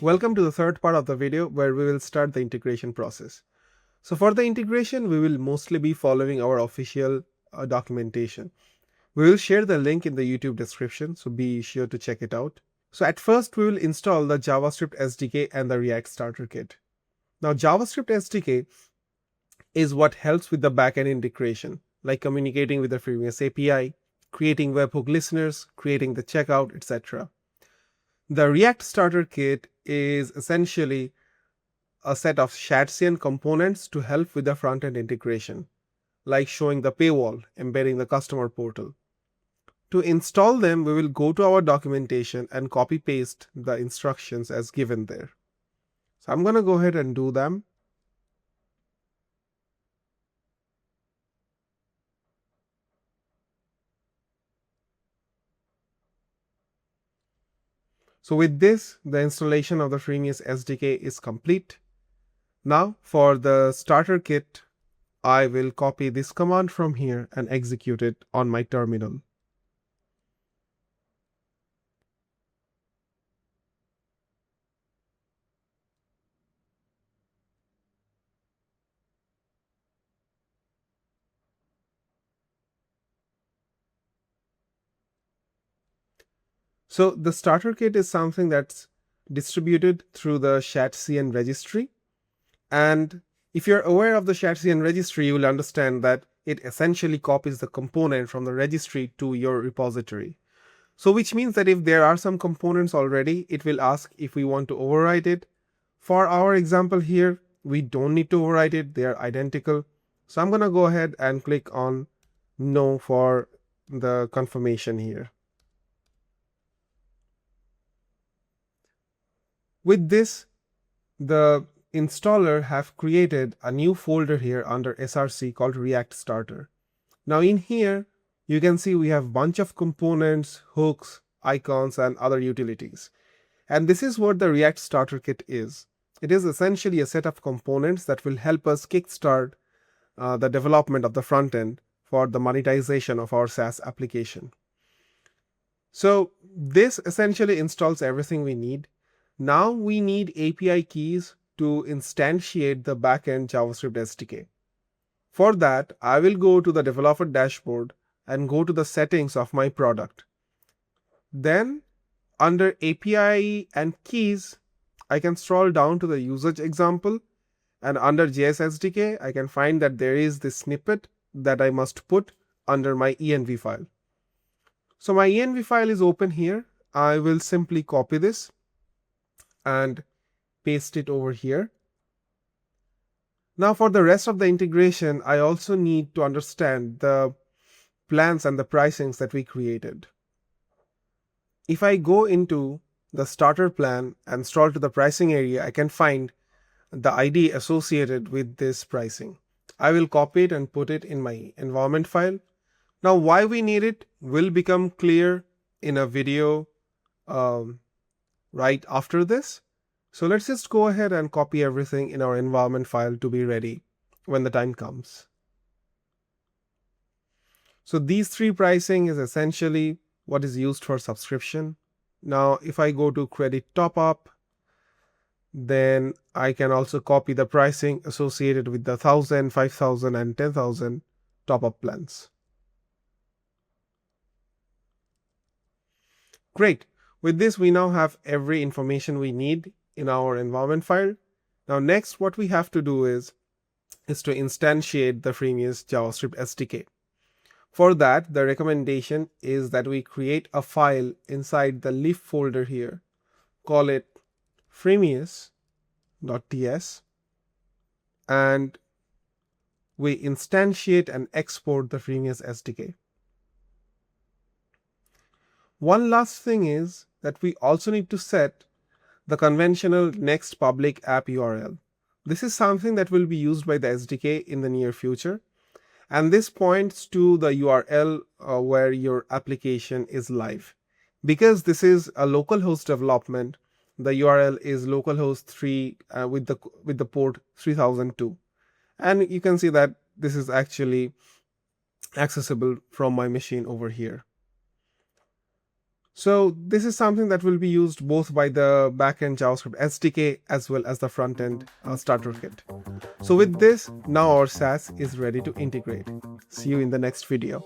Welcome to the third part of the video where we will start the integration process. So for the integration, we will mostly be following our official documentation. We will share the link in the YouTube description, so be sure to check it out. So at first, we will install the JavaScript SDK and the React Starter Kit. Now, JavaScript SDK is what helps with the backend integration, like communicating with the Freemius API, creating webhook listeners, creating the checkout, etc. The React Starter Kit is essentially a set of SDK components to help with the front-end integration, like showing the paywall, embedding the customer portal. To install them, we will go to our documentation and copy-paste the instructions as given there. So I'm going to go ahead and do them. So with this, the installation of the Freemius SDK is complete. Now for the starter kit, I will copy this command from here and execute it on my terminal. So the starter kit is something that's distributed through the SDK registry. And if you're aware of the SDK registry, you will understand that it essentially copies the component from the registry to your repository. So which means that if there are some components already, it will ask if we want to overwrite it. For our example here, we don't need to overwrite it. They are identical. So I'm going to go ahead and click on no for the confirmation here. With this, the installer have created a new folder here under SRC called React Starter. Now in here, you can see we have a bunch of components, hooks, icons, and other utilities. And this is what the React Starter Kit is. It is essentially a set of components that will help us kickstart the development of the front end for the monetization of our SaaS application. So this essentially installs everything we need. Now we need API keys to instantiate the backend JavaScript SDK. For that, I will go to the developer dashboard and go to the settings of my product. Then under API and keys, I can scroll down to the usage example, and under JS SDK, I can find that there is this snippet that I must put under my env file. So my env file is open here. I will simply copy this and paste it over here. Now for the rest of the integration, I also need to understand the plans and the pricings that we created. If I go into the starter plan and scroll to the pricing area, I can find the ID associated with this pricing. I will copy it and put it in my environment file. Now why we need it will become clear in a video right after this. So let's just go ahead and copy everything in our environment file to be ready when the time comes. So these three pricing is essentially what is used for subscription. Now if I go to credit top up, then I can also copy the pricing associated with the 1,000, 5,000 and 10,000 top up plans. Great. With this, we now have every information we need in our environment file. Now next, what we have to do is to instantiate the Freemius JavaScript SDK. For that, the recommendation is that we create a file inside the lib folder here. Call it freemius.ts, and we instantiate and export the Freemius SDK. One last thing is that we also need to set the conventional next public app URL. This is something that will be used by the SDK in the near future, and this points to the URL where your application is live. Because this is a localhost development, the URL is localhost 3 with the port 3002, and you can see that this is actually accessible from my machine over here. So this is something that will be used both by the backend JavaScript SDK as well as the frontend starter kit. So with this, now our SaaS is ready to integrate. See you in the next video.